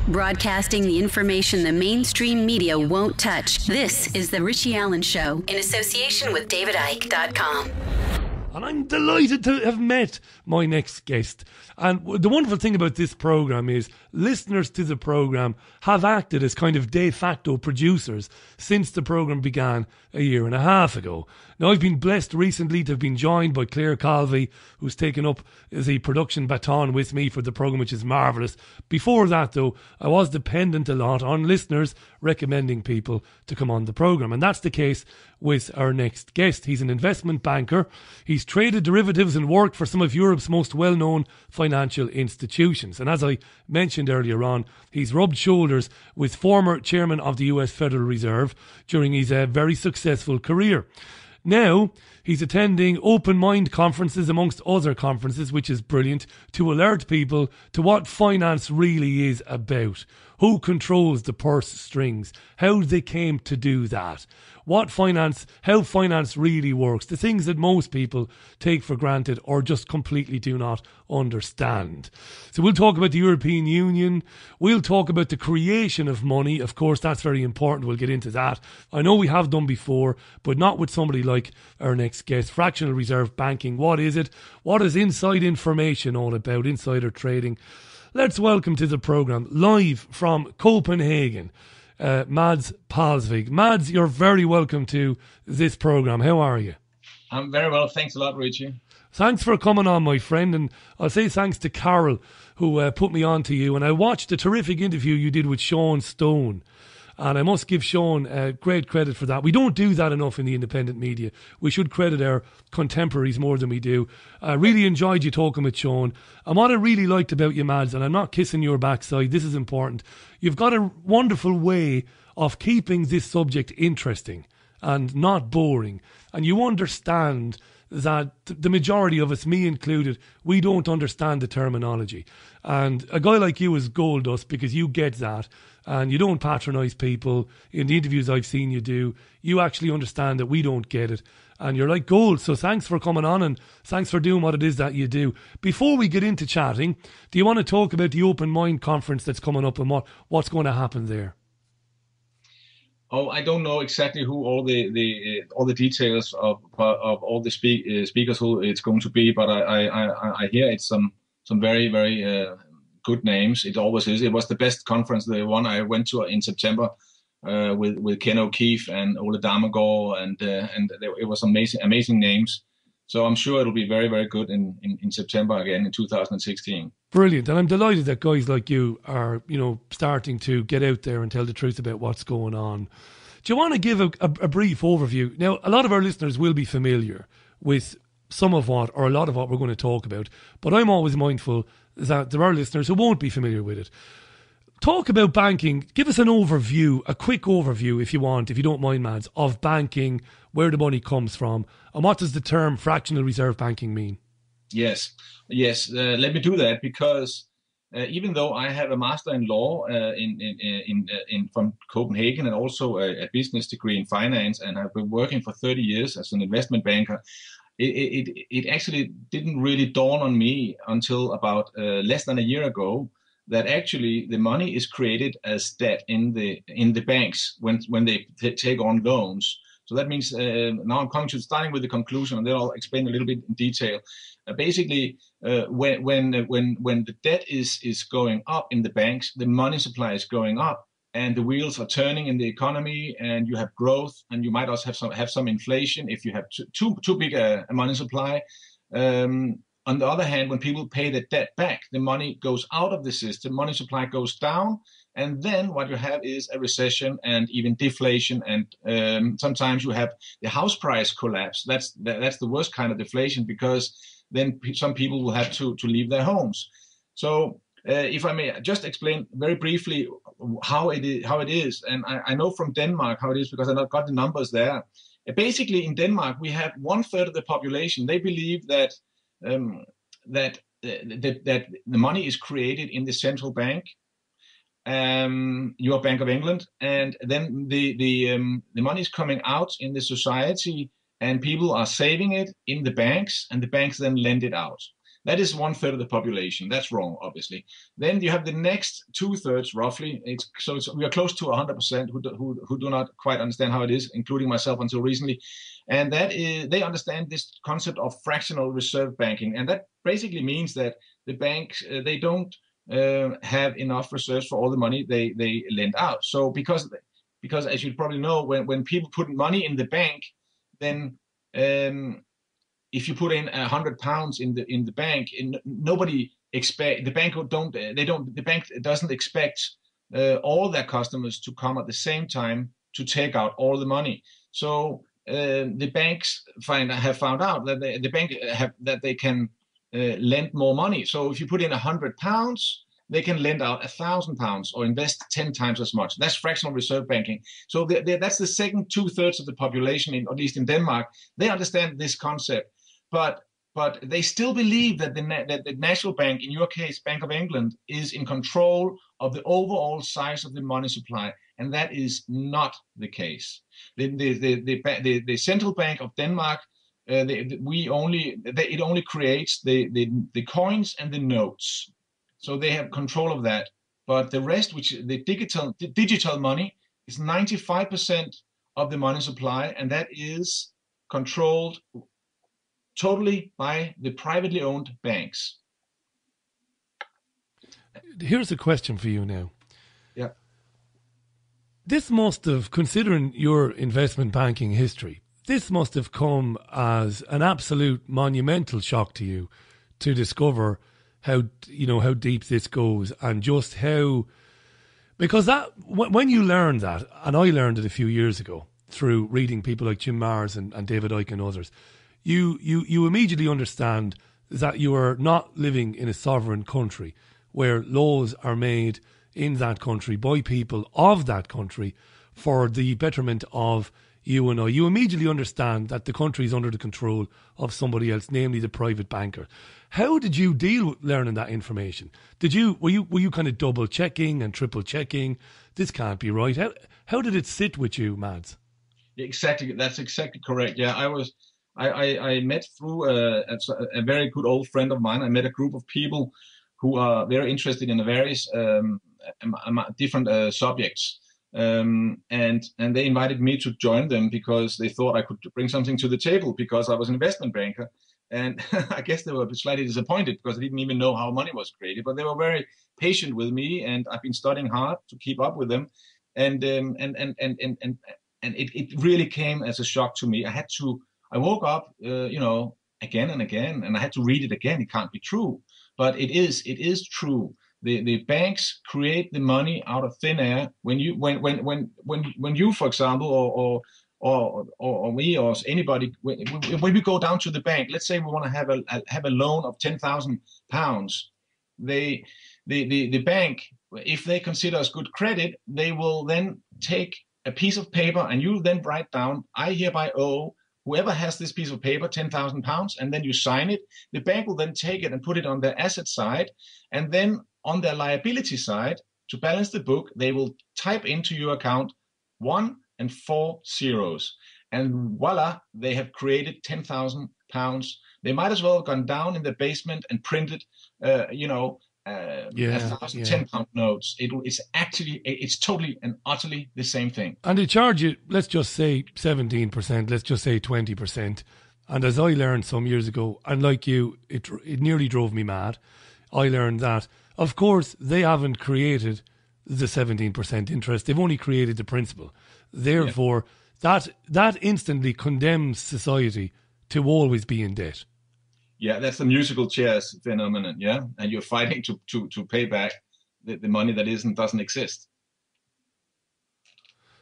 Broadcasting the information the mainstream media won't touch. This is The Richie Allen Show in association with DavidIke.com. And I'm delighted to have met my next guest. And the wonderful thing about this programme is listeners to the programme have acted as kind of de facto producers since the programme began a year and a half ago. Now, I've been blessed recently to have been joined by Claire Calvey, who's taken up the production baton with me for the programme, which is marvellous. Before that, though, I was dependent a lot on listeners recommending people to come on the programme. And that's the case with our next guest. He's an investment banker. He's traded derivatives and worked for some of Europe's most well-known financial institutions. And as I mentioned earlier on, he's rubbed shoulders with former chairman of the US Federal Reserve during his very successful career. Now, he's attending open mind conferences amongst other conferences, which is brilliant, to alert people to what finance really is about. Who controls the purse strings? How they came to do that? How finance really works. The things that most people take for granted or just completely do not understand. So we'll talk about the European Union. We'll talk about the creation of money. Of course, that's very important. We'll get into that. I know we have done before, but not with somebody like our next guest. Fractional reserve banking. What is it? What is inside information all about? Insider trading. Let's welcome to the programme, live from Copenhagen, Mads Palsvig. Mads, you're very welcome to this programme. How are you? I'm very well. Thanks a lot, Richie. Thanks for coming on, my friend. And I'll say thanks to Carol, who put me on to you. And I watched a terrific interview you did with Sean Stone. And I must give Sean great credit for that. We don't do that enough in the independent media. We should credit our contemporaries more than we do. I really enjoyed you talking with Sean. And what I really liked about you, Mads, and I'm not kissing your backside, this is important, you've got a wonderful way of keeping this subject interesting and not boring. And you understand that the majority of us, me included, we don't understand the terminology. And a guy like you is gold dust because you get that. And you don't patronise people. In the interviews I've seen you do, you actually understand that we don't get it. And you're like gold. So thanks for coming on and thanks for doing what it is that you do. Before we get into chatting, do you want to talk about the Open Mind Conference that's coming up and what's going to happen there? Oh, I don't know exactly who all the details of all the speakers who it's going to be, but I hear it's some very, very good names. It always is. It was the best conference, the one I went to in September with Ken O'Keefe and Ole Damegård, and it was amazing names. So I'm sure it'll be very, very good in September again in 2016. Brilliant. And I'm delighted that guys like you are, starting to get out there and tell the truth about what's going on. Do you want to give a brief overview? Now, a lot of our listeners will be familiar with some of what, or a lot of what we're going to talk about, but I'm always mindful that there are listeners who won't be familiar with it. Talk about banking. Give us an overview, a quick overview, if you want, if you don't mind, Mads, of banking, where the money comes from, and what does the term fractional reserve banking mean? Yes. Let me do that because even though I have a master in law from Copenhagen and also a business degree in finance, and I've been working for 30 years as an investment banker, it actually didn't really dawn on me until about less than a year ago that actually the money is created as debt in the banks when they take on loans. So that means now I'm coming to starting with the conclusion, and then I'll explain a little bit in detail. Basically, when the debt is going up in the banks, the money supply is going up, and the wheels are turning in the economy, and you have growth, and you might also have some inflation if you have too big a money supply. On the other hand, when people pay the debt back, the money goes out of the system, money supply goes down, and then what you have is a recession and even deflation, and sometimes you have the house price collapse. That's the worst kind of deflation, because then some people will have to leave their homes. So if I may just explain very briefly how it is, and I know from Denmark how it is because I got the numbers there. Basically, in Denmark, we have 1/3 of the population. They believe that that the money is created in the central bank, your Bank of England, and then the money is coming out in the society, and people are saving it in the banks, and the banks then lend it out. That is 1/3 of the population. That's wrong, obviously. Then you have the next 2/3, roughly. We are close to 100% who do not quite understand how it is, including myself until recently. And that is, they understand this concept of fractional reserve banking. And that basically means that the banks, they don't have enough reserves for all the money they lend out. So because as you probably know, when people put money in the bank, then if you put in £100 in the bank, nobody expect the bank the bank doesn't expect all their customers to come at the same time to take out all the money. So the banks have found out that they can lend more money. So if you put in £100, they can lend out £1,000 or invest 10 times as much. That's fractional reserve banking. So that's the second 2/3 of the population, at least in Denmark. They understand this concept, but they still believe that the national bank, in your case, Bank of England, is in control of the overall size of the money supply, and that is not the case. The central bank of Denmark, it only creates the coins and the notes. So they have control of that. But the rest, which the digital money, is 95% of the money supply, and that is controlled totally by the privately owned banks. Here's a question for you now. Yeah. This must have, considering your investment banking history, this must have come as an absolute monumental shock to you to discover how deep this goes, and just how, because that when you learn that, and I learned it a few years ago through reading people like Jim Marrs and David Icke and others, you immediately understand that you are not living in a sovereign country where laws are made in that country by people of that country for the betterment of you and I. You immediately understand that the country is under the control of somebody else, namely the private banker. How did you deal with learning that information? Were you kind of double checking and triple checking? This can't be right. How did it sit with you, Mads? Exactly, that's exactly correct. Yeah, I met through a very good old friend of mine. I met a group of people who are very interested in various different subjects. And they invited me to join them because they thought I could bring something to the table because I was an investment banker. And I guess they were slightly disappointed because I didn't even know how money was created. But they were very patient with me, and I've been studying hard to keep up with them. And it really came as a shock to me. I woke up, again and again, and I had to read it again. It can't be true, but it is true. The banks create the money out of thin air. When you, for example, or me or anybody, when we go down to the bank, let's say we want to have a loan of £10,000, the bank, if they consider us good credit, they will then take a piece of paper, and you then write down, I hereby owe whoever has this piece of paper £10,000, and then you sign it. The bank will then take it and put it on their asset side, and then on their liability side, to balance the book, they will type into your account 1 and 4 zeros, and voila, they have created £10,000. They might as well have gone down in the basement and printed, £10 notes. It's totally and utterly the same thing. And they charge you, let's just say 17%, let's just say 20%. And as I learned some years ago, and like you, it nearly drove me mad. I learned that, of course, they haven't created the 17% interest. They've only created the principal. Therefore, that instantly condemns society to always be in debt. Yeah, that's the musical chairs phenomenon, yeah? And you're fighting to pay back the money that doesn't exist.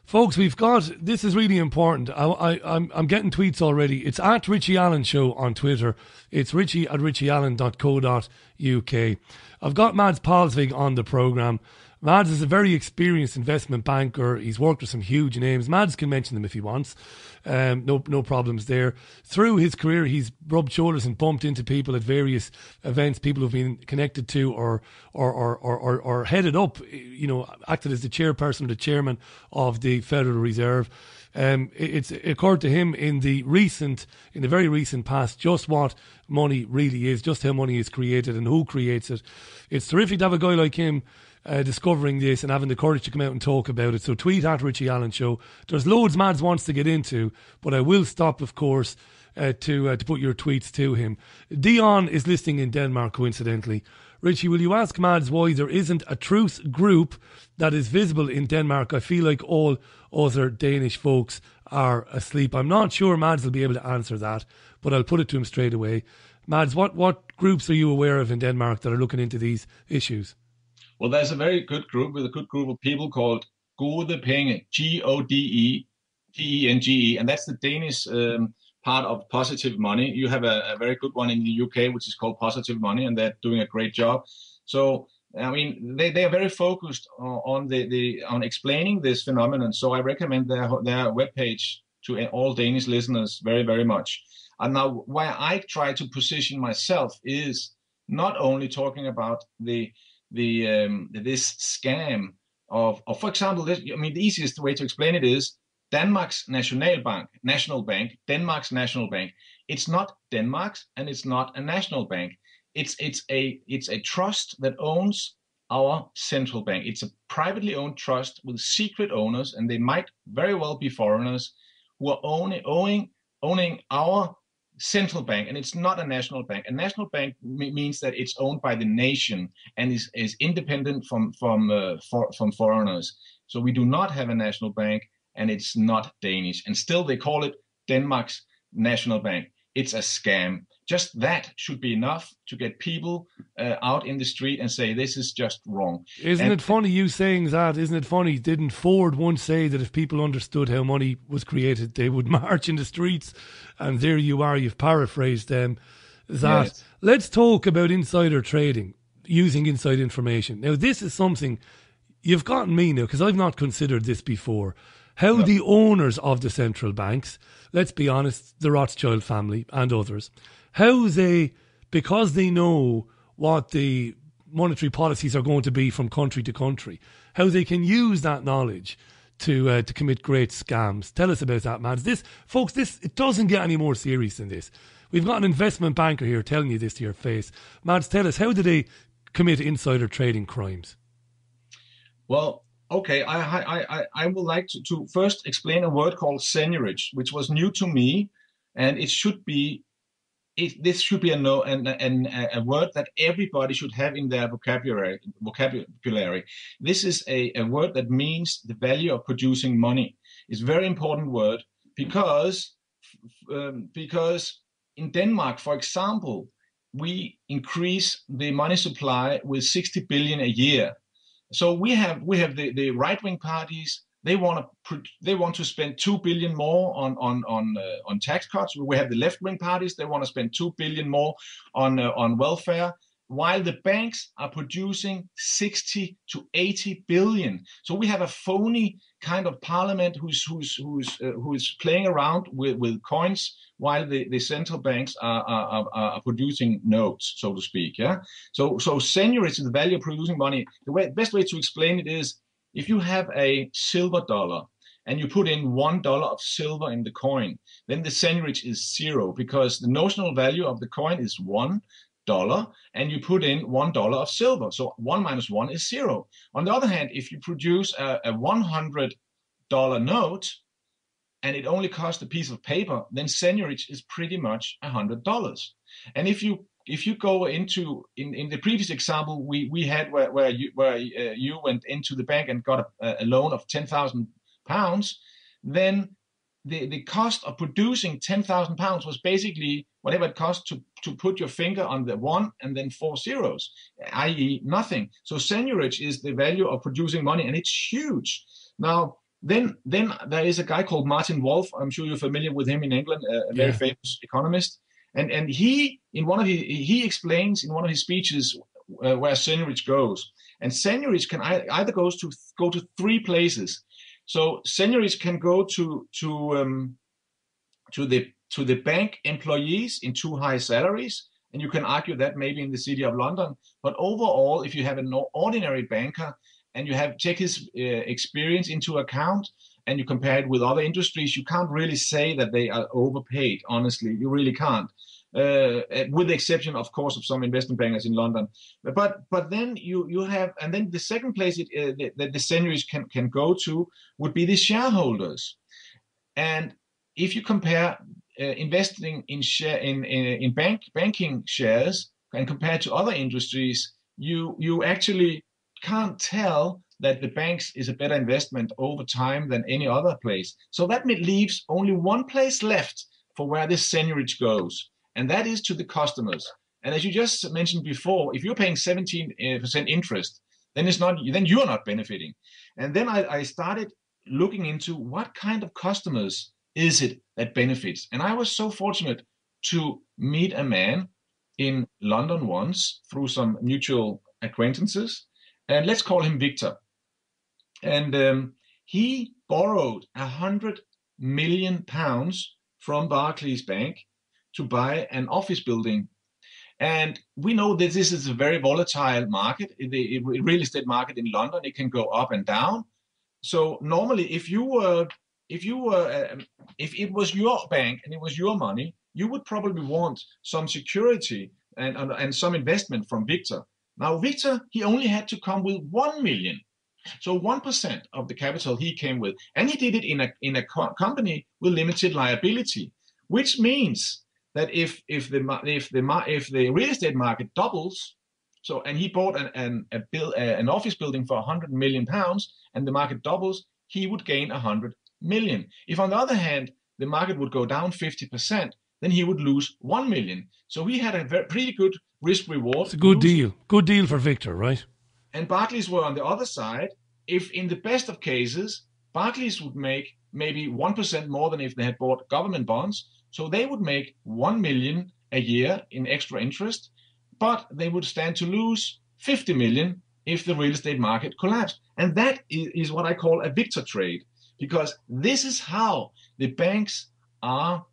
Folks, this is really important. I'm getting tweets already. It's at Richie Allen Show on Twitter. It's richie@richieallen.co.uk. I've got Mads Palsvig on the programme. Mads is a very experienced investment banker. He's worked with some huge names. Mads can mention them if he wants. No problems there. Through his career, he's rubbed shoulders and bumped into people at various events, people who've been connected to or headed up, acted as the chairperson or the chairman of the Federal Reserve. It's occurred to him in the very recent past, just what money really is, just how money is created and who creates it. It's terrific to have a guy like him discovering this and having the courage to come out and talk about it. So tweet at Richie Allen Show. There's loads Mads wants to get into, but I will stop, of course, to put your tweets to him. Dion is listening in Denmark, coincidentally. Richie, will you ask Mads why there isn't a truth group that is visible in Denmark? I feel like all other Danish folks are asleep. I'm not sure Mads will be able to answer that, but I'll put it to him straight away. Mads, what groups are you aware of in Denmark that are looking into these issues? Well, there's a very good group with a good group of people called Gode Penge, Godepenge, and that's the Danish part of Positive Money. You have a very good one in the UK, which is called Positive Money, and they're doing a great job. So, I mean, they are very focused on on explaining this phenomenon. So I recommend their webpage to all Danish listeners very, very much. And now, why I try to position myself is not only talking about this scam of, for example, the easiest way to explain it is Danmarks National Bank, Denmark's national bank. It's not Denmark's, and it's not a national bank. It's a trust that owns our central bank. It's a privately owned trust with secret owners, and they might very well be foreigners who are owning our central bank, and it's not a national bank. A national bank means that it's owned by the nation and is independent from foreigners. So we do not have a national bank, and it's not Danish. And still they call it Denmark's National Bank. It's a scam. Just that should be enough to get people out in the street and say, this is just wrong. Isn't it funny you saying that? Isn't it funny? Didn't Ford once say that if people understood how money was created, they would march in the streets? And there you are, you've paraphrased them. Yes. Let's talk about insider trading, using inside information. Now, this is something you've gotten me now, because I've not considered this before. How the owners of the central banks, let's be honest, the Rothschild family and others, how they, because they know what the monetary policies are going to be from country to country, how they can use that knowledge to commit great scams. Tell us about that, Mads. It doesn't get any more serious than this. We've got an investment banker here telling you this to your face. Mads, tell us, how do they commit insider trading crimes? Well, okay, I would like to first explain a word called seigniorage, which was new to me, and this should be a word that everybody should have in their vocabulary. This is a word that means the value of producing money. It's a very important word because in Denmark, for example, we increase the money supply with 60 billion a year. So we have the right-wing parties. They want to spend 2 billion more on tax cuts. We have the left-wing parties. They want to spend 2 billion more on welfare, while the banks are producing 60 to 80 billion. So we have a phony kind of parliament who's playing around with coins, while the central banks are producing notes, so to speak. Yeah. So seigniorage is the value of producing money. The best way to explain it is, if you have a silver dollar and you put in $1 of silver in the coin, then the seigniorage is zero, because the notional value of the coin is $1, and you put in $1 of silver. So 1 minus 1 is 0. On the other hand, if you produce a $100 note and it only costs a piece of paper, then seigniorage is pretty much $100. And if you go into in the previous example we had where you went into the bank and got a loan of £10,000, then the cost of producing £10,000 was basically whatever it cost to put your finger on the 1 and then 4 zeros, i.e. nothing. So seigniorage is the value of producing money, and it's huge. Now, then there is a guy called Martin Wolf. I'm sure you're familiar with him in England, a very famous economist. And he explains in one of his speeches where seigniorage goes. And seigniorage can either go to 3 places. So seigniorage can go to the bank employees in too high salaries, and you can argue that maybe in the city of London. But overall, if you have an ordinary banker and you take his experience into account, and you compare it with other industries, you can't really say that they are overpaid. Honestly, you really can't. With the exception, of course, of some investment bankers in London. But then you have, and then the second place that the seignories can go to would be the shareholders. And if you compare investing in banking shares and compared to other industries, you actually can't tell that the banks is a better investment over time than any other place. So that leaves only one place left for where this seigniorage goes, and that is to the customers. And as you just mentioned before, if you're paying 17% interest, then you're not benefiting. And then I started looking into what kind of customers is it that benefits. And I was so fortunate to meet a man in London once through some mutual acquaintances, and let's call him Victor. And he borrowed £100 million from Barclays Bank to buy an office building. And we know that this is a very volatile market, the real estate market in London. It can go up and down. So normally, if it was your bank and it was your money, you would probably want some security and some investment from Victor. Now, Victor, he only had to come with 1 million. So 1% of the capital he came with, and he did it in a company with limited liability, which means that if the real estate market doubles, and he bought an office building for £100 million, and the market doubles, he would gain 100 million. If on the other hand the market would go down 50%, then he would lose 1 million. So we had a pretty good risk reward. It's a good deal. Good deal for Victor, right? And Barclays were on the other side. If in the best of cases, Barclays would make maybe 1% more than if they had bought government bonds. So they would make 1 million a year in extra interest, but they would stand to lose 50 million if the real estate market collapsed. And that is what I call a Victor trade, because this is how the banks are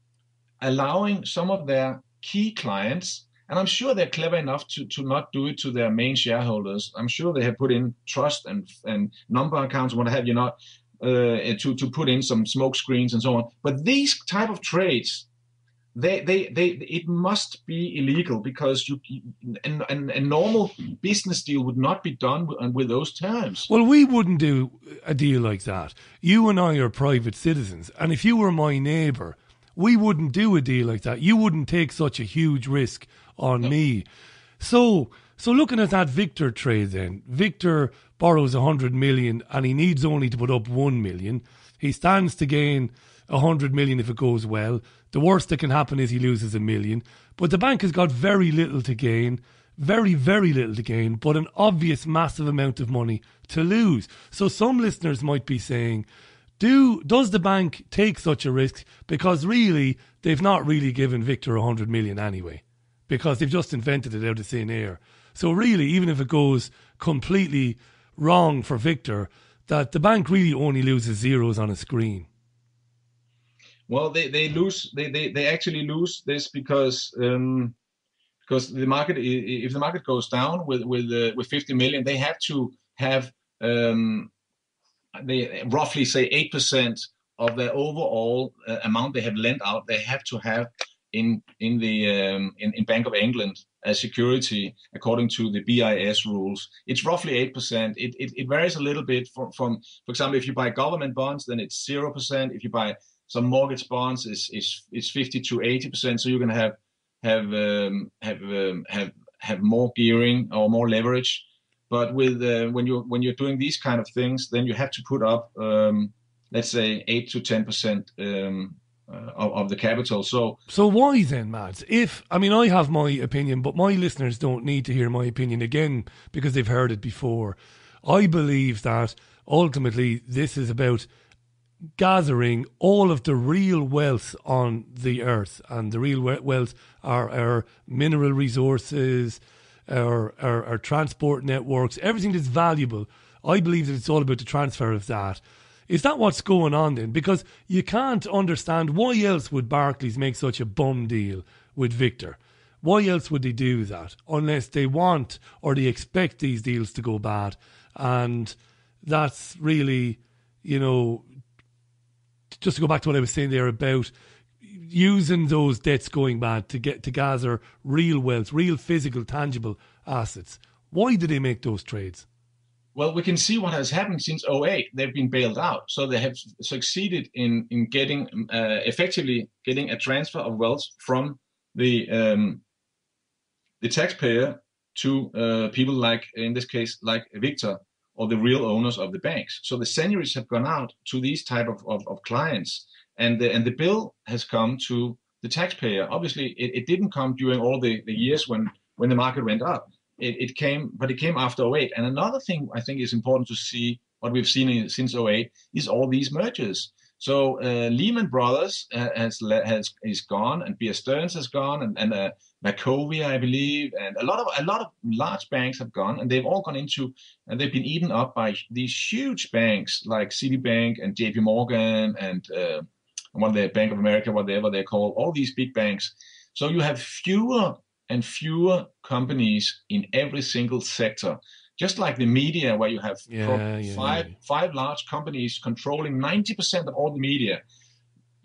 allowing some of their key clients, and I'm sure they're clever enough to not do it to their main shareholders. I'm sure they have put in trust and number accounts and what have you not, to put in some smoke screens and so on. But these type of trades, it must be illegal, because a normal business deal would not be done with those terms. Well, we wouldn't do a deal like that. You and I are private citizens, and if you were my neighbour, we wouldn't do a deal like that. You wouldn't take such a huge risk on me. So looking at that Victor trade then, Victor borrows 100 million and he needs only to put up 1 million. He stands to gain 100 million if it goes well. The worst that can happen is he loses 1 million. But the bank has got very little to gain, very, very little to gain, but an obvious massive amount of money to lose. So some listeners might be saying, does the bank take such a risk? Because really, they've not really given Victor 100 million anyway, because they've just invented it out of thin air. So really, even if it goes completely wrong for Victor, that the bank really only loses zeros on a screen. Well, they actually lose this because the market, if the market goes down with 50 million, they have to have they roughly say 8% of the overall amount they have lent out. They have to have in Bank of England as security according to the BIS rules. It's roughly 8%. It varies a little bit from for example, if you buy government bonds, then it's 0%. If you buy some mortgage bonds, it's 50 to 80%. So you're going to have more gearing or more leverage. But with when you're doing these kind of things, then you have to put up, let's say, 8 to 10% of the capital. So why then, Mads? I have my opinion, but my listeners don't need to hear my opinion again because they've heard it before. I believe that ultimately this is about gathering all of the real wealth on the earth, and the real wealth are our mineral resources, our transport networks, everything that's valuable. I believe that it's all about the transfer of that. Is that what's going on then? Because you can't understand why else would Barclays make such a bum deal with Victor. Why else would they do that unless they want or they expect these deals to go bad? And that's really, just to go back to what I was saying there about using those debts going bad to gather real wealth, real physical, tangible assets. Why did they make those trades? Well, we can see what has happened since '08. They've been bailed out. So they have succeeded in getting effectively getting a transfer of wealth from the taxpayer to people like, in this case, like Victor, or the real owners of the banks. So the seignories have gone out to these type of clients, and the bill has come to the taxpayer. Obviously, it didn't come during all the years when the market went up. It came after '08. And another thing I think is important to see, what we've seen since '08, is all these mergers. So Lehman Brothers is gone, and Bear Stearns has gone, and Wachovia, I believe, and a lot of large banks have gone, and they've all gone into, and they've been eaten up by these huge banks like Citibank and JP Morgan and one the Bank of America, whatever they're called, all these big banks. So you have fewer and fewer companies in every single sector. Just like the media, where you have five large companies controlling 90% of all the media.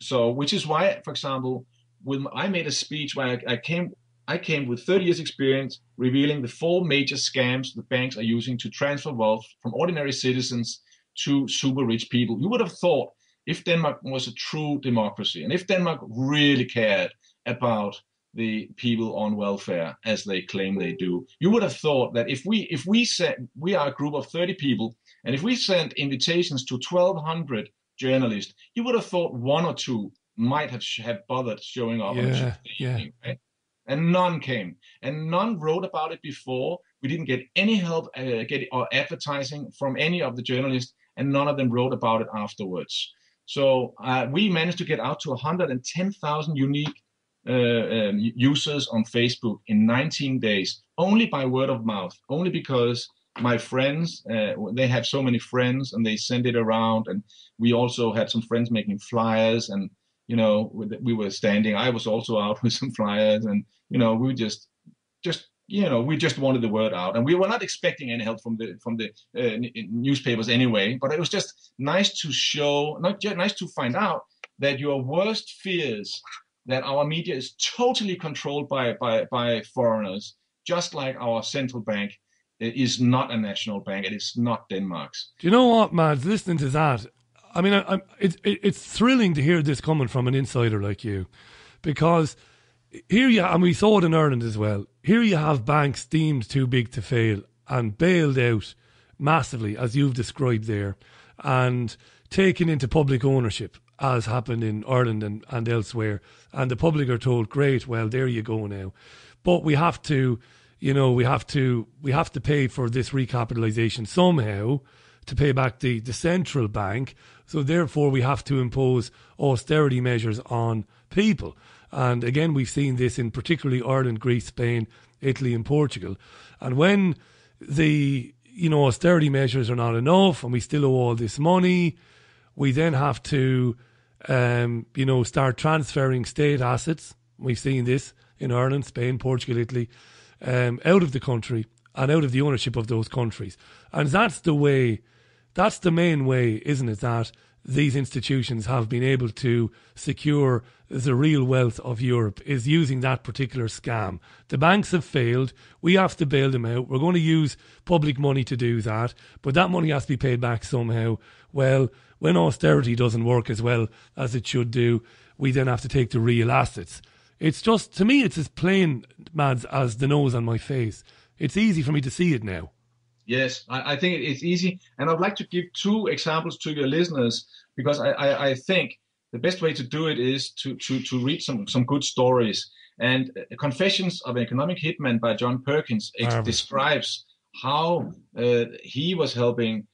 So, which is why, for example, I made a speech where I came with 30 years experience revealing the 4 major scams the banks are using to transfer wealth from ordinary citizens to super rich people. You would have thought, if Denmark was a true democracy, and if Denmark really cared about the people on welfare, as they claim they do, you would have thought that if we said we are a group of 30 people, and if we sent invitations to 1,200 journalists, you would have thought 1 or 2 might have bothered showing up on Tuesday evening, right? And none came, and none wrote about it before. We didn't get any help or advertising from any of the journalists, and none of them wrote about it afterwards. So we managed to get out to 110,000 unique users on Facebook in 19 days, only by word of mouth, only because my friends, they have so many friends, and they send it around. And we also had some friends making flyers, and we were standing. I was also out with some flyers, and we just we just wanted the word out, and we were not expecting any help from the newspapers anyway. But it was just nice to show, nice to find out that your worst fears, that our media is totally controlled by foreigners, just like our central bank is not a national bank. It is not Denmark's. Do you know what, Mads? Listening to that, I mean, it's thrilling to hear this coming from an insider like you, because here and we saw it in Ireland as well, here you have banks deemed too big to fail and bailed out massively, as you've described there, and taken into public ownership, as happened in Ireland and elsewhere. And the public are told, great, well, there you go now. But we have to, we have to pay for this recapitalisation somehow to pay back the central bank. So therefore we have to impose austerity measures on people. And again, we've seen this in particularly Ireland, Greece, Spain, Italy and Portugal. And when the, austerity measures are not enough and we still owe all this money, we then have to, start transferring state assets. We've seen this in Ireland, Spain, Portugal, Italy, out of the country and out of the ownership of those countries. And that's the main way, isn't it, that these institutions have been able to secure the real wealth of Europe, is using that particular scam. The banks have failed. We have to bail them out. We're going to use public money to do that, but that money has to be paid back somehow. Well, when austerity doesn't work as well as it should do, we then have to take the real assets. It's just, to me, it's as plain, Mads, as the nose on my face. It's easy for me to see it now. Yes, I think it's easy. And I'd like to give 2 examples to your listeners, because I think the best way to do it is to read some good stories. And Confessions of an Economic Hitman by John Perkins describes how he was helping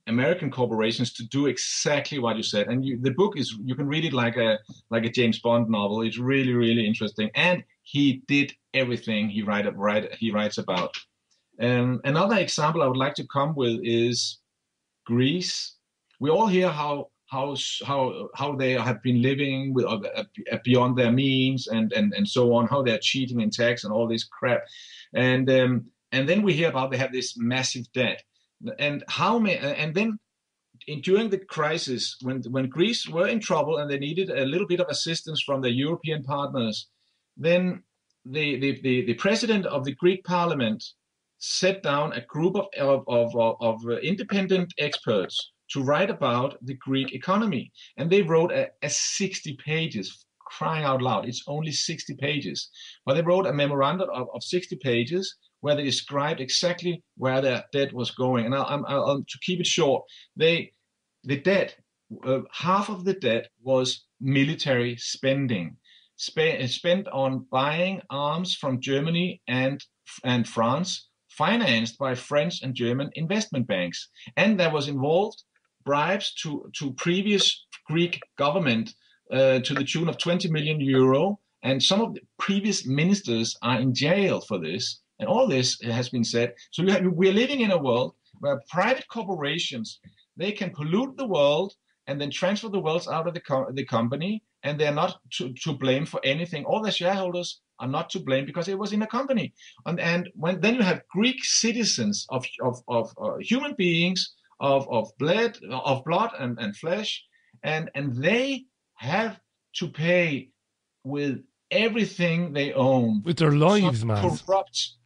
American corporations to do exactly what you said. And the book is, you can read it like a James Bond novel. It's really, really interesting. And he did everything he writes about. Another example I would like to come with is Greece. We all hear how they have been living with beyond their means and so on, how they're cheating in tax and all this crap, and then we hear about they have this massive debt, and then during the crisis, when Greece were in trouble and they needed a little bit of assistance from their European partners, then the president of the Greek parliament set down a group of independent experts to write about the Greek economy. And they wrote a 60 pages, crying out loud, it's only 60 pages. But they wrote a memorandum of 60 pages where they described exactly where their debt was going. And I'll to keep it short, the debt, half of the debt was military spending, spent on buying arms from Germany and France, financed by French and German investment banks. And there was involved bribes to previous Greek government to the tune of 20 million euro. And some of the previous ministers are in jail for this. And all this has been said. So we're living in a world where private corporations, they can pollute the world and then transfer the wealth out of the company, and they're not to blame for anything. All the shareholders are not to blame because it was in a company. And then you have Greek citizens of human beings of blood and flesh, and they have to pay with everything they own, with their lives, man. Corrupt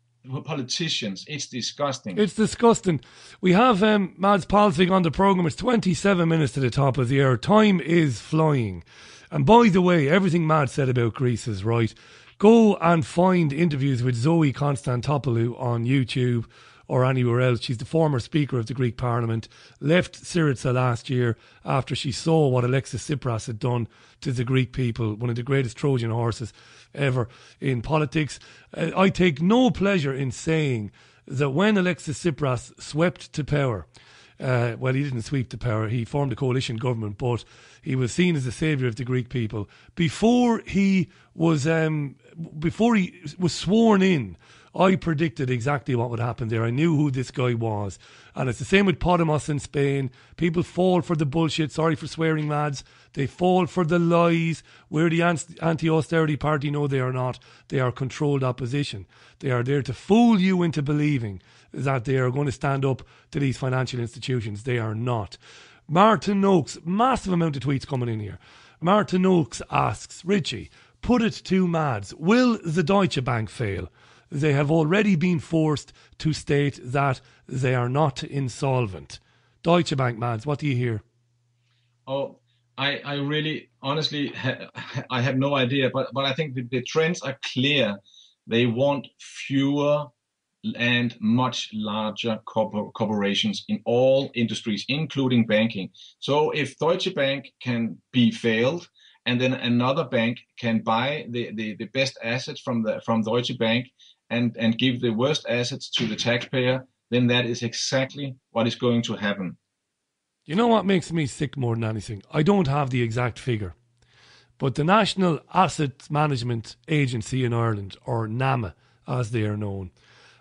politicians. It's disgusting. It's disgusting. We have Mads Palsvig on the programme. It's 27 minutes to the top of the hour. Time is flying. And by the way, everything Mads said about Greece is right. Go and find interviews with Zoe Konstantopoulou on YouTube or anywhere else. She's the former Speaker of the Greek Parliament, left Syriza last year after she saw what Alexis Tsipras had done to the Greek people, one of the greatest Trojan horses ever in politics. I take no pleasure in saying that when Alexis Tsipras swept to power, well, he didn't sweep to power, he formed a coalition government, but he was seen as the saviour of the Greek people. Before he was sworn in, I predicted exactly what would happen there. I knew who this guy was. And it's the same with Podemos in Spain. People fall for the bullshit. Sorry for swearing, lads. They fall for the lies. We're the anti-austerity party. No, they are not. They are controlled opposition. They are there to fool you into believing that they are going to stand up to these financial institutions. They are not. Martin Oakes, massive amount of tweets coming in here. Martin Oakes asks, Richie, put it to Mads, will the Deutsche Bank fail? They have already been forced to state that they are not insolvent. Deutsche Bank, Mads, what do you hear? Oh, I really, honestly, I have no idea. But I think the trends are clear. They want fewer and much larger corporations in all industries, including banking. So if Deutsche Bank can be failed, and then another bank can buy the best assets from Deutsche Bank and give the worst assets to the taxpayer, then that is exactly what is going to happen. You know what makes me sick more than anything? I don't have the exact figure, but the National Asset Management Agency in Ireland, or NAMA as they are known,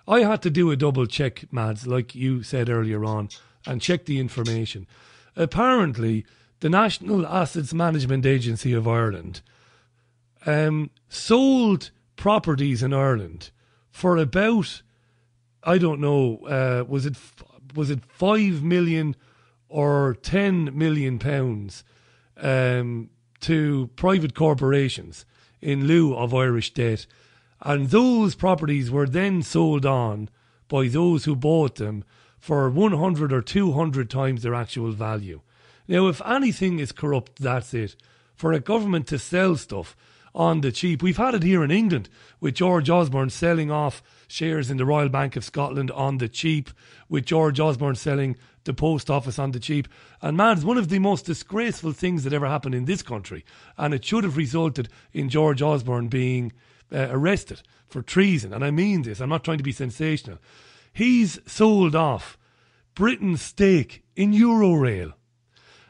I had to do a double check, Mads, like you said earlier on, and check the information. Apparently, the National Assets Management Agency of Ireland sold properties in Ireland for about, I don't know, was it 5 million or 10 million pounds to private corporations in lieu of Irish debt. And those properties were then sold on by those who bought them for 100 or 200 times their actual value. Now, if anything is corrupt, that's it. For a government to sell stuff on the cheap. We've had it here in England with George Osborne selling off shares in the Royal Bank of Scotland on the cheap, with George Osborne selling the post office on the cheap. And man, it's one of the most disgraceful things that ever happened in this country. And it should have resulted in George Osborne being arrested for treason. And I mean this, I'm not trying to be sensational. He's sold off Britain's stake in Eurorail.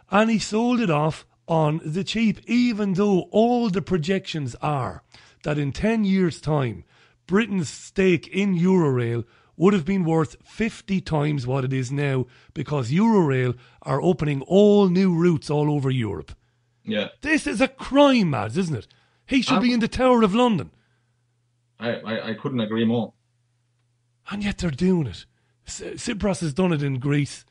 And he sold it off on the cheap, even though all the projections are that in 10 years' time, Britain's stake in Eurorail would have been worth 50 times what it is now, because Eurorail are opening all new routes all over Europe. Yeah. This is a crime, Mads, isn't it? He should be in the Tower of London. I couldn't agree more. And yet they're doing it. Tsipras has done it in Greece.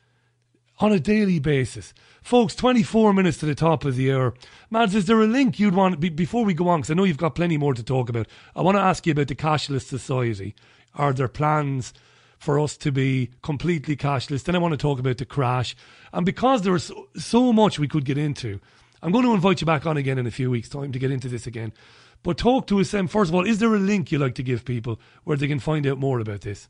on a daily basis. Folks, 24 minutes to the top of the hour. Mads, is there a link you'd want, before we go on, because I know you've got plenty more to talk about, I want to ask you about the Cashless Society. Are there plans for us to be completely cashless? Then I want to talk about the crash. And because there is so much we could get into, I'm going to invite you back on again in a few weeks' time to get into this again. But talk to us, first of all, is there a link you like to give people where they can find out more about this?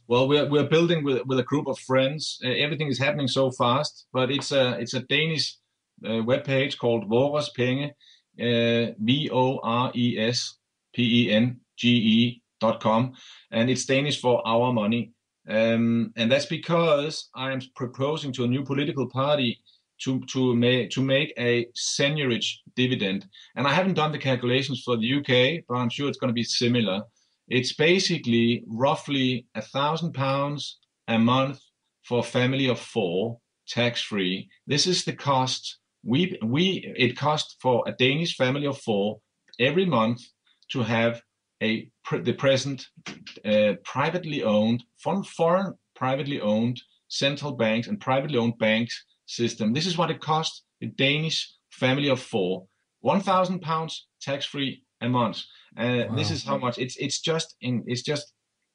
Well, we're building with a group of friends. Everything is happening so fast, but it's a Danish webpage called Vores Penge, VORESPENGE.com, and it's Danish for our money. And that's because I am proposing to a new political party to make a seigniorage dividend. And I haven't done the calculations for the UK, but I'm sure it's going to be similar. It's basically roughly £1,000 a month for a family of 4, tax-free. This is the cost. It costs for a Danish family of 4 every month to have the present privately owned, from foreign privately owned central banks and privately owned banks system. This is what it costs the Danish family of 4, £1,000 tax-free a month. Wow. This is how much it's just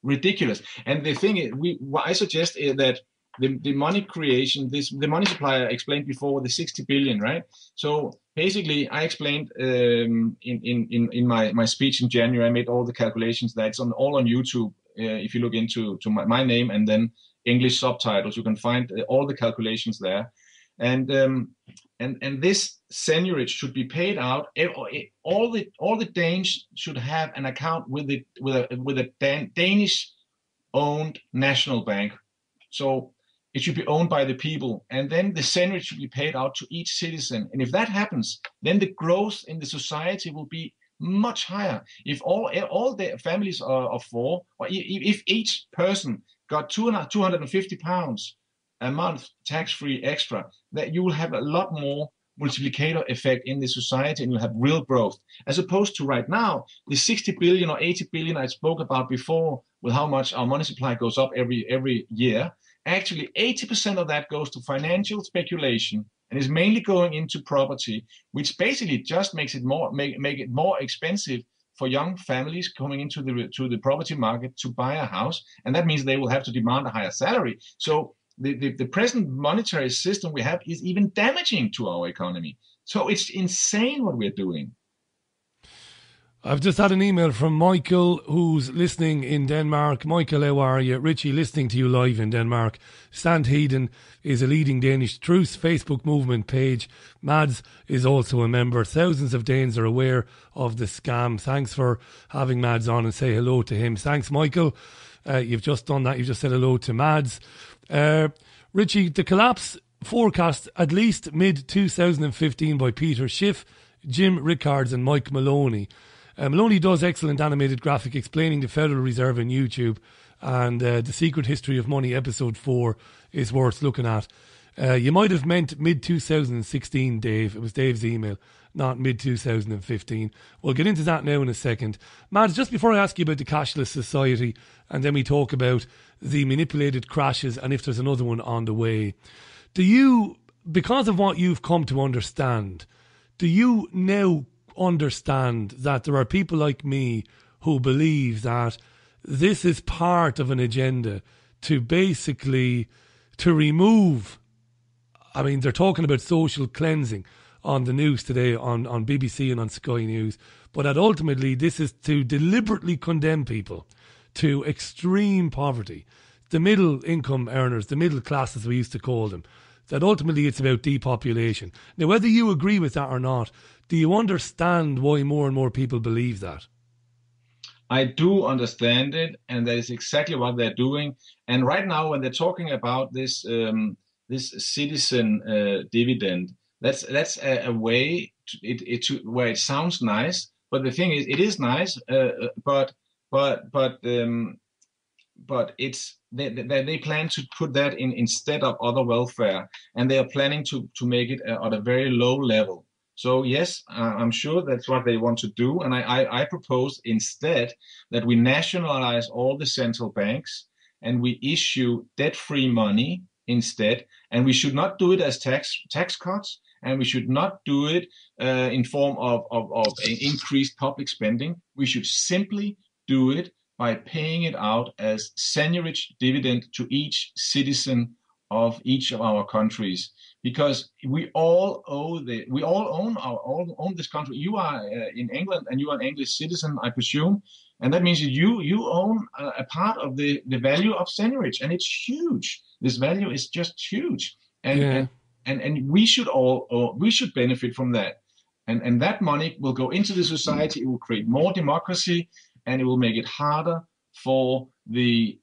ridiculous. And the thing is, what I suggest is that the money creation, the money supply I explained before, the 60 billion, right? So basically, I explained in my speech in January. I made all the calculations. That's all on YouTube. If you look into my name and then English subtitles, you can find all the calculations there. And this seigniorage should be paid out. All the Danes should have an account with a Danish owned national bank. So it should be owned by the people, and then the seigniorage should be paid out to each citizen. And if that happens, then the growth in the society will be much higher. If all the families are of 4, or if each person got £250 a month tax-free extra, that you will have a lot more multiplicator effect in the society, and you'll have real growth. As opposed to right now, the 60 billion or 80 billion I spoke about before, with how much our money supply goes up every year, actually 80% of that goes to financial speculation and is mainly going into property, which basically just makes it make it more expensive for young families coming into the property market to buy a house, and that means they will have to demand a higher salary. So the present monetary system we have is even damaging to our economy. So it's insane what we're doing. I've just had an email from Michael, who's listening in Denmark. Michael, how are you? Richie, listening to you live in Denmark. Sandheden is a leading Danish truth Facebook movement page. Mads is also a member. Thousands of Danes are aware of the scam. Thanks for having Mads on, and say hello to him. Thanks, Michael. You've just done that. You've just said hello to Mads. Richie, the collapse forecast at least mid-2015 by Peter Schiff, Jim Rickards and Mike Maloney. Maloney does excellent animated graphic explaining the Federal Reserve on YouTube, and The Secret History of Money episode 4 is worth looking at. You might have meant mid-2016, Dave. It was Dave's email, not mid-2015. We'll get into that now in a second. Mads, just before I ask you about the Cashless Society, and then we talk about the manipulated crashes and if there's another one on the way, do you, because of what you've come to understand, do you now understand that there are people like me who believe that this is part of an agenda to basically to remove, I mean, they're talking about social cleansing on the news today on BBC and on Sky News, but that ultimately this is to deliberately condemn people to extreme poverty, the middle income earners, the middle class as we used to call them, that ultimately it's about depopulation. Now, whether you agree with that or not, do you understand why more and more people believe that? I do understand it, and that is exactly what they're doing. And right now, when they're talking about this citizen dividend, that's a way where it sounds nice. But the thing is, it is nice, but it's they plan to put that in instead of other welfare, and they are planning to make it at a very low level. So yes, I'm sure that's what they want to do, and I propose instead that we nationalize all the central banks and we issue debt-free money instead. And we should not do it as tax cuts, and we should not do it in form of increased public spending. We should simply do it by paying it out as seigniorage dividend to each citizen of each of our countries, because we all own this country. You are in England, and you are an English citizen, I presume, and that means that you own a part of the value of seigniorage, and it's huge. This value is just huge, and we should benefit from that, and that money will go into the society. It will create more democracy, and it will make it harder for the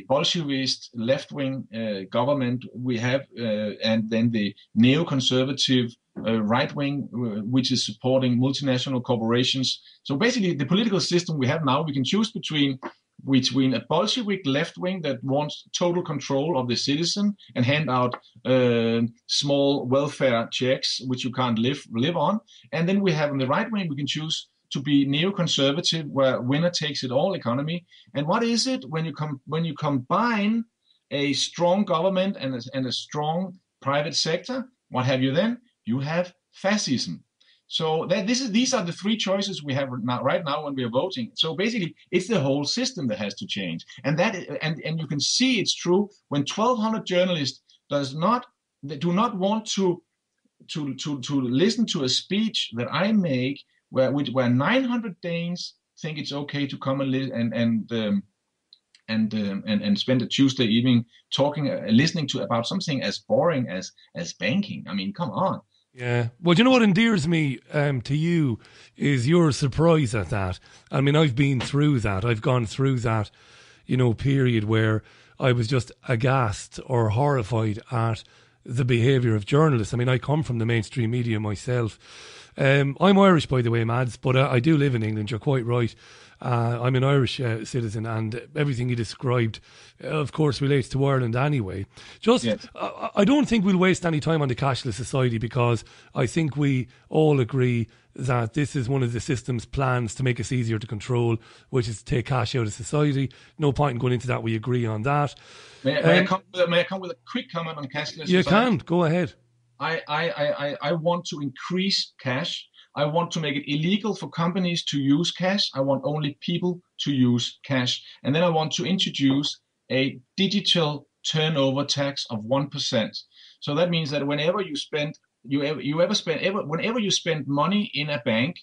Bolshevist left-wing government we have, and then the neoconservative right-wing, which is supporting multinational corporations. So basically, the political system we have now, we can choose between a Bolshevik left-wing that wants total control of the citizen and hand out small welfare checks, which you can't live on. And then we have on the right wing, we can choose to be neoconservative, where winner takes it all economy. And what is it when you combine a strong government and a strong private sector? What have you then? You have fascism. So these are the three choices we have right now when we are voting. So basically, it's the whole system that has to change, and you can see it's true when 1,200 journalists do not want to listen to a speech that I make, where 900 Danes think it's okay to come and spend a Tuesday evening listening to about something as boring as banking. I mean, come on. Yeah. Well, you know what endears me to you is your surprise at that. I mean, I've been through that. I've gone through that, period where I was just aghast or horrified at the behaviour of journalists. I mean, I come from the mainstream media myself. I'm Irish, by the way, Mads, but I do live in England. You're quite right. I'm an Irish citizen, and everything you described, of course, relates to Ireland anyway. Yes. I don't think we'll waste any time on the Cashless Society, because I think we all agree that this is one of the system's plans to make us easier to control, which is to take cash out of society. No point in going into that. We agree on that. May I come with a quick comment on Cashless Society? You can. Go ahead. I want to increase cash. I want to make it illegal for companies to use cash. I want only people to use cash. And then I want to introduce a digital turnover tax of 1%. So that means that whenever you spend money in a bank,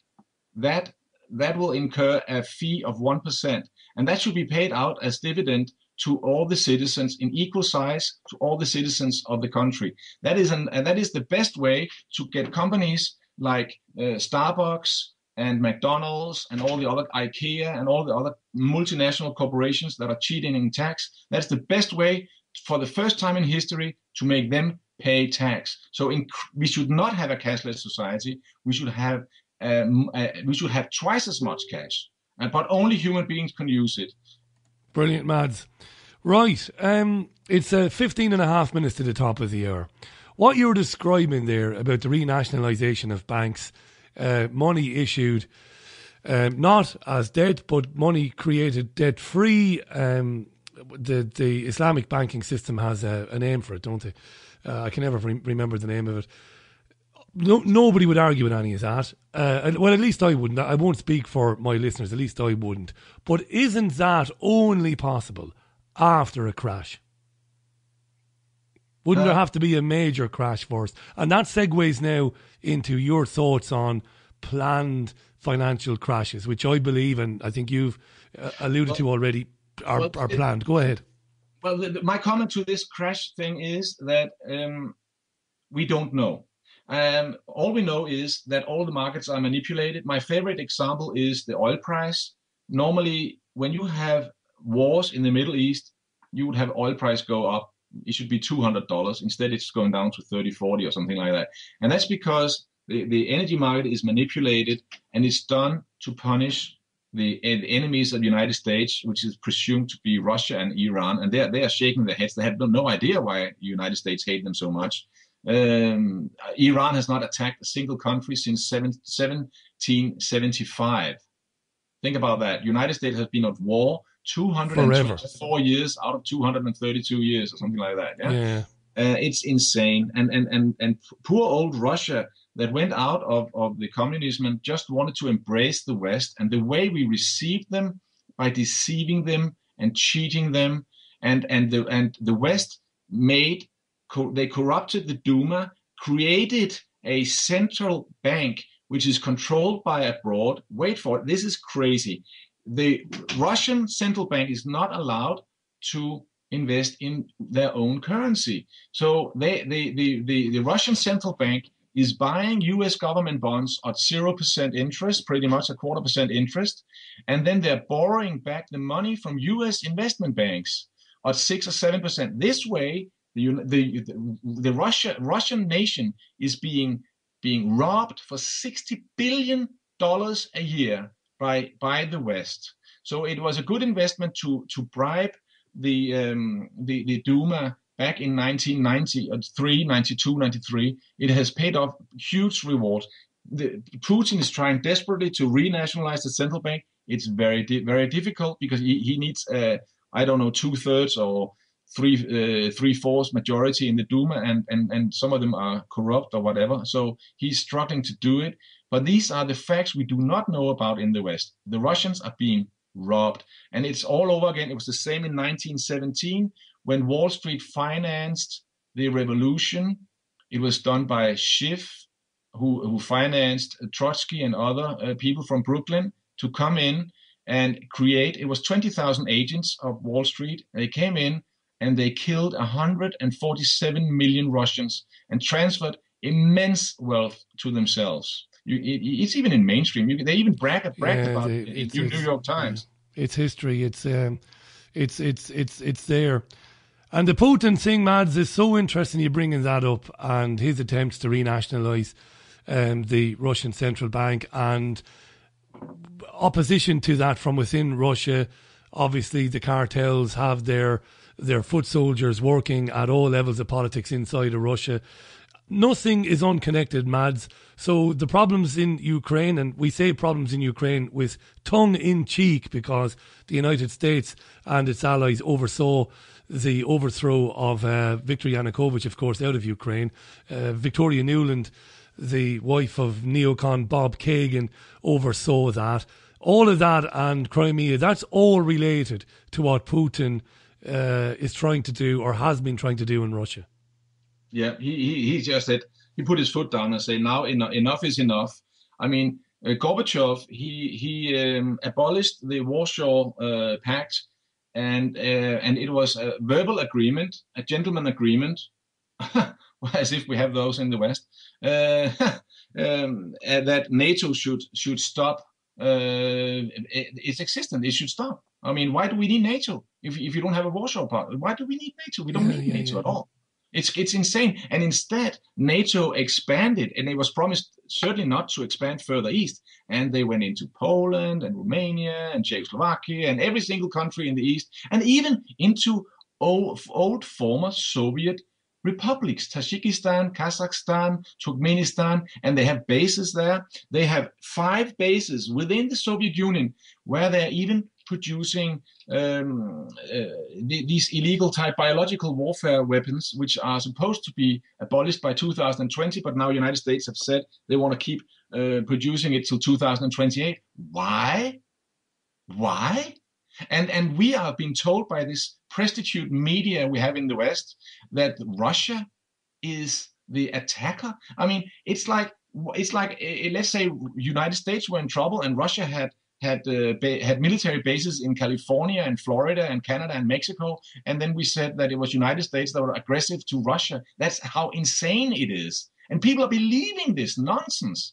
that will incur a fee of 1%. And that should be paid out as dividend to all the citizens in equal size, to all the citizens of the country. That is the best way to get companies like Starbucks and McDonald's and all the other IKEA and all the other multinational corporations that are cheating in tax. That's the best way for the first time in history to make them pay tax. So we should not have a cashless society. We should have twice as much cash, but only human beings can use it. Brilliant, Mads. Right, it's 15 and a half minutes to the top of the hour. What you were describing there about the renationalisation of banks, money issued not as debt, but money created debt-free. The Islamic banking system has a name for it, don't they? I can never remember the name of it. Nobody would argue with any of that. Well, at least I wouldn't. I won't speak for my listeners. At least I wouldn't. But isn't that only possible after a crash? Wouldn't there have to be a major crash first? And that segues now into your thoughts on planned financial crashes, which I believe, and I think you've alluded to already, are planned. Go ahead. Well, my comment to this crash thing is that we don't know. All we know is that all the markets are manipulated. My favorite example is the oil price. Normally, when you have wars in the Middle East, you would have oil price go up. It should be $200. Instead, it's going down to 30, 40 or something like that. And that's because the energy market is manipulated, and it's done to punish the enemies of the United States, which is presumed to be Russia and Iran. And they are shaking their heads. They have no idea why the United States hate them so much. Iran has not attacked a single country since 1775. Think about that. United States has been at war 224 years out of 232 years or something like that. Yeah. It's insane. And poor old Russia that went out of the communism and just wanted to embrace the West. And the way we received them by deceiving them and cheating them, and the West they corrupted the Duma, created a central bank which is controlled by abroad. Wait for it. This is crazy. The Russian central bank is not allowed to invest in their own currency. So the Russian central bank is buying US government bonds at 0% interest, pretty much 0.25% interest, and then they're borrowing back the money from US investment banks at 6 or 7%. This way, the Russian nation is being robbed for $60 billion a year by the West. So it was a good investment to bribe the Duma back in 1993, 92, 93. It has paid off huge rewards. Putin is trying desperately to renationalize the central bank. It's very difficult because he needs 2/3 or 3/4 majority in the Duma, and some of them are corrupt or whatever. So he's struggling to do it. But these are the facts we do not know about in the West. The Russians are being robbed, and it's all over again. It was the same in 1917 when Wall Street financed the revolution. It was done by Schiff, who financed Trotsky and other people from Brooklyn to come in and create. It was 20,000 agents of Wall Street. They came in and they killed 147 million Russians and transferred immense wealth to themselves. It's even in mainstream. They even brag about it in New York Times. It's history. It's there. And the Putin thing, Mads, is so interesting you bringing that up, and his attempts to renationalise the Russian central bank and opposition to that from within Russia. Obviously, the cartels have their foot soldiers working at all levels of politics inside of Russia. Nothing is unconnected, Mads. So the problems in Ukraine, and we say problems in Ukraine with tongue-in-cheek because the United States and its allies oversaw the overthrow of Viktor Yanukovych, of course, out of Ukraine. Victoria Nuland, the wife of neocon Bob Kagan, oversaw that. All of that and Crimea, that's all related to what Putin is trying to do or has been trying to do in Russia. Yeah, he just said, he put his foot down and said, now enough is enough. I mean, Gorbachev, he abolished the Warsaw Pact, and it was a verbal agreement, a gentleman agreement, as if we have those in the West, that NATO should stop its existence. It should stop. I mean, why do we need NATO if you don't have a Warsaw Pact? Why do we need NATO? We don't need NATO at all. It's insane. And instead, NATO expanded, and it was promised certainly not to expand further east. And they went into Poland and Romania and Czechoslovakia and every single country in the east, and even into old former Soviet republics, Tajikistan, Kazakhstan, Turkmenistan, and they have bases there. They have 5 bases within the Soviet Union where they're even producing these illegal type biological warfare weapons, which are supposed to be abolished by 2020, but now United States have said they want to keep producing it till 2028. Why? And we are being told by this prostitute media we have in the West that Russia is the attacker. I mean, it's like let's say United States were in trouble and Russia had military bases in California and Florida and Canada and Mexico, and then we said that it was United States that were aggressive to Russia. That's how insane it is, and people are believing this nonsense.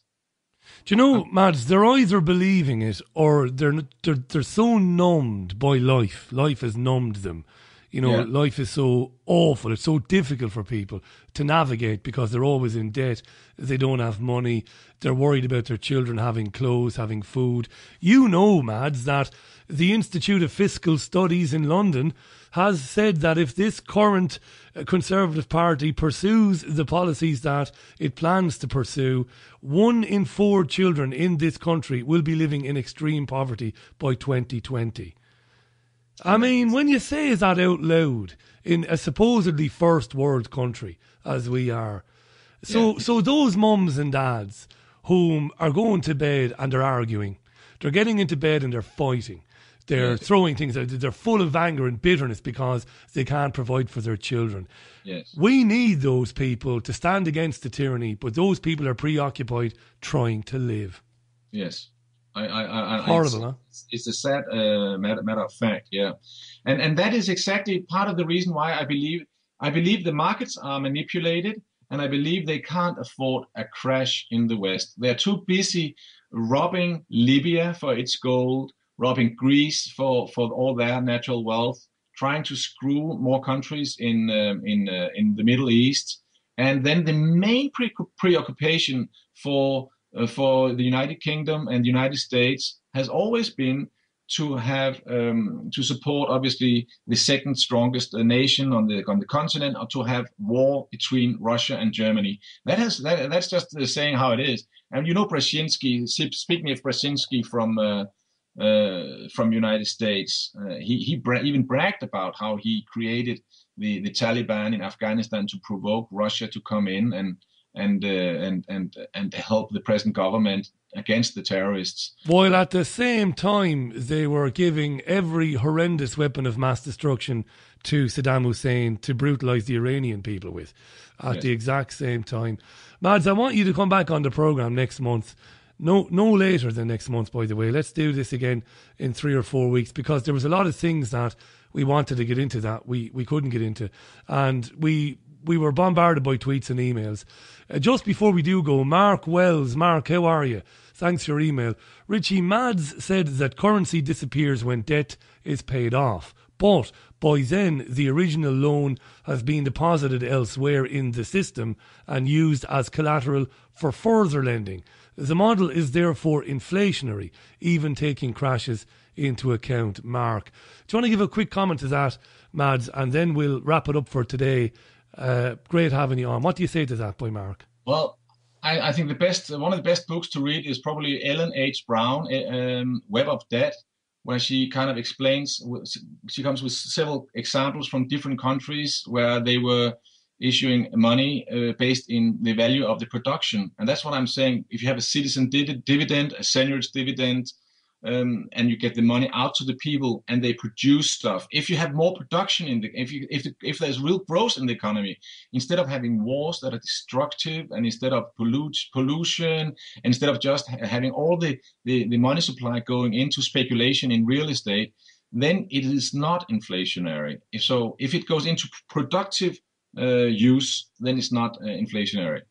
Do you know, Mads, they're either believing it or they're so numbed by life. Life has numbed them. You know, life is so awful. It's so difficult for people to navigate because they're always in debt. They don't have money. They're worried about their children having clothes, having food. You know, Mads, that the Institute of Fiscal Studies in London has said that if this current Conservative Party pursues the policies that it plans to pursue, 1 in 4 children in this country will be living in extreme poverty by 2020. I mean, when you say that out loud in a supposedly first world country as we are, so those mums and dads whom are going to bed and they're arguing, they're getting into bed and they're fighting, they're throwing things out, they're full of anger and bitterness because they can't provide for their children. Yes. We need those people to stand against the tyranny, but those people are preoccupied trying to live. Yes. Horrible, huh? It's a sad matter of fact, yeah. And that is exactly part of the reason why I believe the markets are manipulated, and I believe they can't afford a crash in the West. They're too busy robbing Libya for its gold, robbing Greece for all their natural wealth, trying to screw more countries in the Middle East, and then the main preoccupation for the United Kingdom and the United States has always been to have to support obviously the second strongest nation on the continent, or to have war between Russia and Germany. That's just saying how it is. And Brzezinski. Speaking of Brzezinski from United States, he even bragged about how he created the Taliban in Afghanistan to provoke Russia to come in and help the present government against the terrorists. While at the same time they were giving every horrendous weapon of mass destruction to Saddam Hussein to brutalise the Iranian people with at the exact same time. Mads, I want you to come back on the programme next month. No later than next month, by the way. Let's do this again in 3 or 4 weeks, because there was a lot of things that we wanted to get into that we couldn't get into. And we were bombarded by tweets and emails. Just before we do go, Mark Wells. Mark, how are you? Thanks for your email. Richie, Mads said that currency disappears when debt is paid off. But by then, the original loan has been deposited elsewhere in the system and used as collateral for further lending. The model is therefore inflationary, even taking crashes into account. Mark, do you want to give a quick comment to that, Mads, and then we'll wrap it up for today? Great having you on. What do you say to that, by Mark? Well, I think one of the best books to read is probably Ellen H. Brown, Web of Debt, where she kind of explains. She comes with several examples from different countries where they were issuing money based in the value of the production. And that's what I'm saying. If you have a citizen dividend, a senior's dividend, and you get the money out to the people and they produce stuff. If you have more production if there's real growth in the economy, instead of having wars that are destructive, and instead of pollution, instead of just having all the money supply going into speculation in real estate, then it is not inflationary. If it goes into productive use, then it's not inflationary.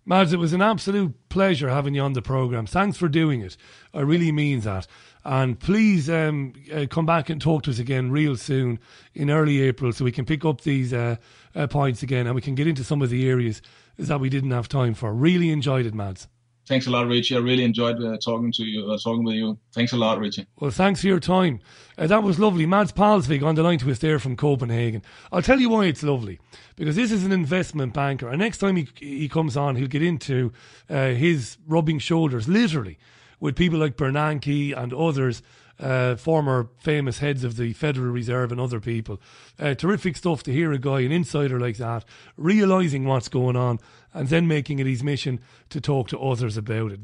Mads, it was an absolute pleasure having you on the programme. Thanks for doing it. I really mean that. And please come back and talk to us again real soon in early April, so we can pick up these points again and we can get into some of the areas that we didn't have time for. Really enjoyed it, Mads. Thanks a lot, Richie. I really enjoyed talking with you. Thanks a lot, Richie. Well, thanks for your time. That was lovely. Mads Palsvig on the line to us there from Copenhagen. I'll tell you why it's lovely. Because this is an investment banker. And next time he comes on, he'll get into his rubbing shoulders, literally, with people like Bernanke and others, former famous heads of the Federal Reserve and other people. Terrific stuff to hear a guy, an insider like that, realising what's going on and then making it his mission to talk to others about it.